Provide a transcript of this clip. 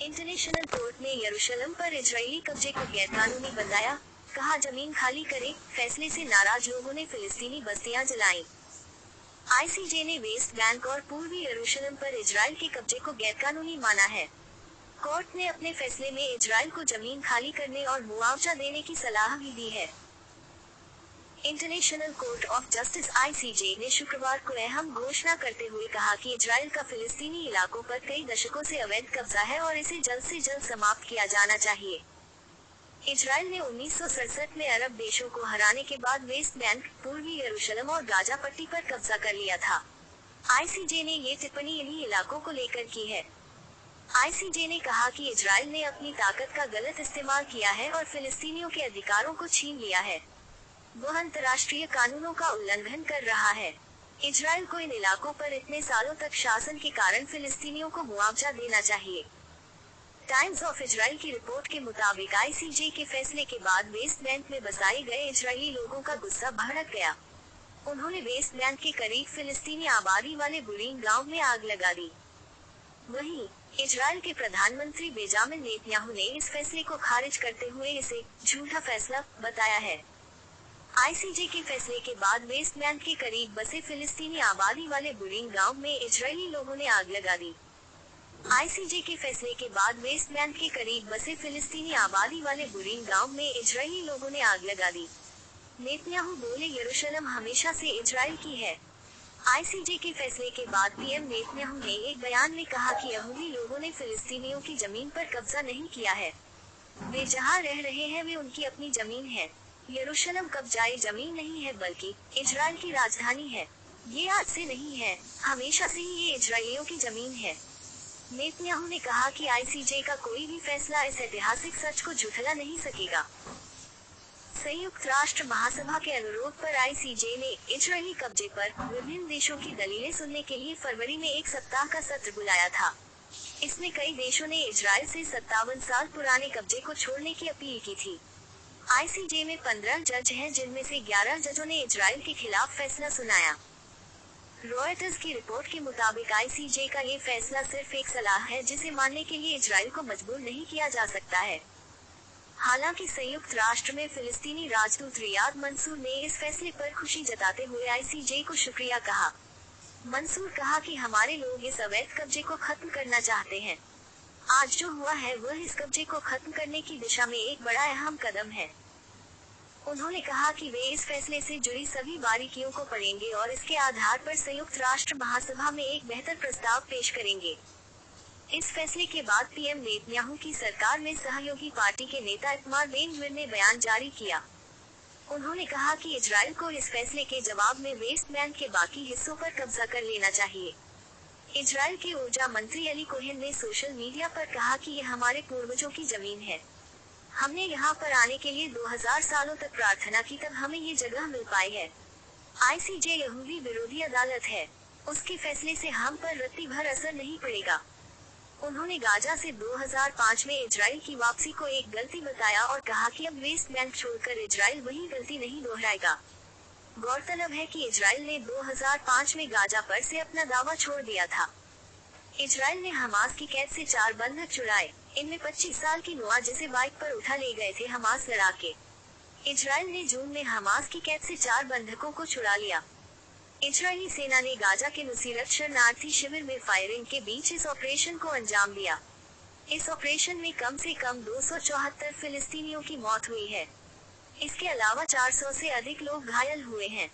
International court ने यरूशलेम पर इजरायली कब्जे को गैरकानूनी बताया। कहा जमीन खाली करें। फैसले से नाराज लोगों ने फिलिस्तीनी बस्तियां जलाईं। आईसीजे ने वेस्ट बैंक और पूर्वी यरूशलेम पर इजराइल के कब्जे को गैरकानूनी माना है। कोर्ट ने अपने फैसले में इजराइल को जमीन खाली करने और मुआवजा देने की सलाह भी दी है। International court of justice (ICJ) ने शुक्रवार को अहम घोषणा करते हुए कहा कि इजराइल का फिलिस्तीनी इलाकों पर कई दशकों से अवैध कब्जा है और इसे जल्द से जल्द समाप्त किया जाना चाहिए। इजराइल ने 1967 में अरब देशों को हराने के बाद वेस्ट बैंक, पूर्वी यरूशलेम और गाजा पट्टी पर कब्जा कर लिया था। आईसीजे ने ये टिप्पणी इन्हीं इलाकों को लेकर की है। आईसीजे ने कहा कि इजराइल ने अपनी ताकत का गलत इस्तेमाल किया है और फिलिस्तीनियों के अधिकारों को छीन लिया है। वह अंतर्राष्ट्रीय कानूनों का उल्लंघन कर रहा है। इजराइल को इन इलाकों पर इतने सालों तक शासन के कारण फिलिस्तीनियों को मुआवजा देना चाहिए। टाइम्स ऑफ इजराइल की रिपोर्ट के मुताबिक आईसीजे के फैसले के बाद वेस्ट बैंक में बसाए गए इजरायली लोगों का गुस्सा भड़क गया। उन्होंने वेस्ट बैंक के करीब फिलिस्तीनी आबादी वाले बुरीन गांव में आग लगा दी। वहीं इजराइल के प्रधानमंत्री बेंजामिन नेतन्याहू ने इस फैसले को खारिज करते हुए इसे झूठा फैसला बताया है। आईसीजे के फैसले के बाद वेस्ट बैंक के करीब बसे फिलिस्तीनी आबादी वाले बुरीन गांव में इजरायली लोगों ने आग लगा दी। आईसीजे के फैसले के बाद वेस्ट बैंक के करीब बसे फिलिस्तीनी आबादी वाले बुरीन गांव में इजरायली लोगों ने आग लगा दी। नेतन्याहू बोले यरूशलेम हमेशा से इजराइल की है। आईसीजे के फैसले के बाद पीएम नेतन्याहू ने एक बयान में कहा कि यहूदी लोगों ने फिलिस्तीनियों की जमीन पर कब्जा नहीं किया है। वे जहां रह रहे हैं वे उनकी अपनी जमीन है। यरूशलेम कब्जाई जमीन नहीं है बल्कि इजराइल की राजधानी है। ये आज से नहीं है, हमेशा से ही ये इजरायलियों की जमीन है। नेतन्याहू ने कहा कि आईसीजे का कोई भी फैसला इस ऐतिहासिक सच को झुठला नहीं सकेगा। संयुक्त राष्ट्र महासभा के अनुरोध पर आईसीजे ने इजरायली कब्जे पर विभिन्न देशों की दलीलें सुनने के लिए फरवरी में एक सप्ताह का सत्र बुलाया था। इसमें कई देशों ने इजराइल से 57 साल पुराने कब्जे को छोड़ने की अपील की थी। आईसीजे में 15 जज हैं, जिनमें से 11 जजों ने इजराइल के खिलाफ फैसला सुनाया। रॉयटर्स की रिपोर्ट के मुताबिक आईसीजे का ये फैसला सिर्फ एक सलाह है जिसे मानने के लिए इजराइल को मजबूर नहीं किया जा सकता है। हालांकि संयुक्त राष्ट्र में फिलिस्तीनी राजदूत रियाद मंसूर ने इस फैसले पर खुशी जताते हुए आईसीजे को शुक्रिया कहा। मंसूर कहा कि हमारे लोग इस अवैध कब्जे को खत्म करना चाहते हैं। आज जो हुआ है वह इस कब्जे को खत्म करने की दिशा में एक बड़ा अहम कदम है। उन्होंने कहा कि वे इस फैसले से जुड़ी सभी बारीकियों को पढ़ेंगे और इसके आधार पर संयुक्त राष्ट्र महासभा में एक बेहतर प्रस्ताव पेश करेंगे। इस फैसले के बाद पीएम नेतन्याहू की सरकार में सहयोगी पार्टी के नेता इतमार बेन-ग्विर ने बयान जारी किया। उन्होंने कहा कि इजराइल को इस फैसले के जवाब में वेस्ट बैंक के बाकी हिस्सों पर कब्जा कर लेना चाहिए। इजराइल के ऊर्जा मंत्री अली कोहेन ने सोशल मीडिया पर कहा कि यह हमारे पूर्वजों की जमीन है। हमने यहाँ पर आने के लिए 2000 सालों तक प्रार्थना की, तब हमें ये जगह मिल पाई है। आईसीजे यहूदी विरोधी अदालत है। उसके फैसले से हम पर रत्ती भर असर नहीं पड़ेगा। उन्होंने गाजा से 2005 में इजराइल की वापसी को एक गलती बताया और कहा कि अब वेस्ट बैंक छोड़कर इजराइल वही गलती नहीं दोहराएगा। गौरतलब है कि इजराइल ने 2005 में गाजा पर से अपना दावा छोड़ दिया था। इजराइल ने हमास की कैद से 4 बंधक छुड़ाए। इनमें 25 साल की नोआ, जिसे बाइक पर उठा ले गए थे हमास लड़ाके। इजराइल ने जून में हमास की कैद से 4 बंधकों को छुड़ा लिया। इजरायली सेना ने गाजा के नुसीरत शरणार्थी शिविर में फायरिंग के बीच इस ऑपरेशन को अंजाम दिया। इस ऑपरेशन में कम से कम 274 फिलिस्तीनियों की मौत हुई है। इसके अलावा 400 से अधिक लोग घायल हुए हैं।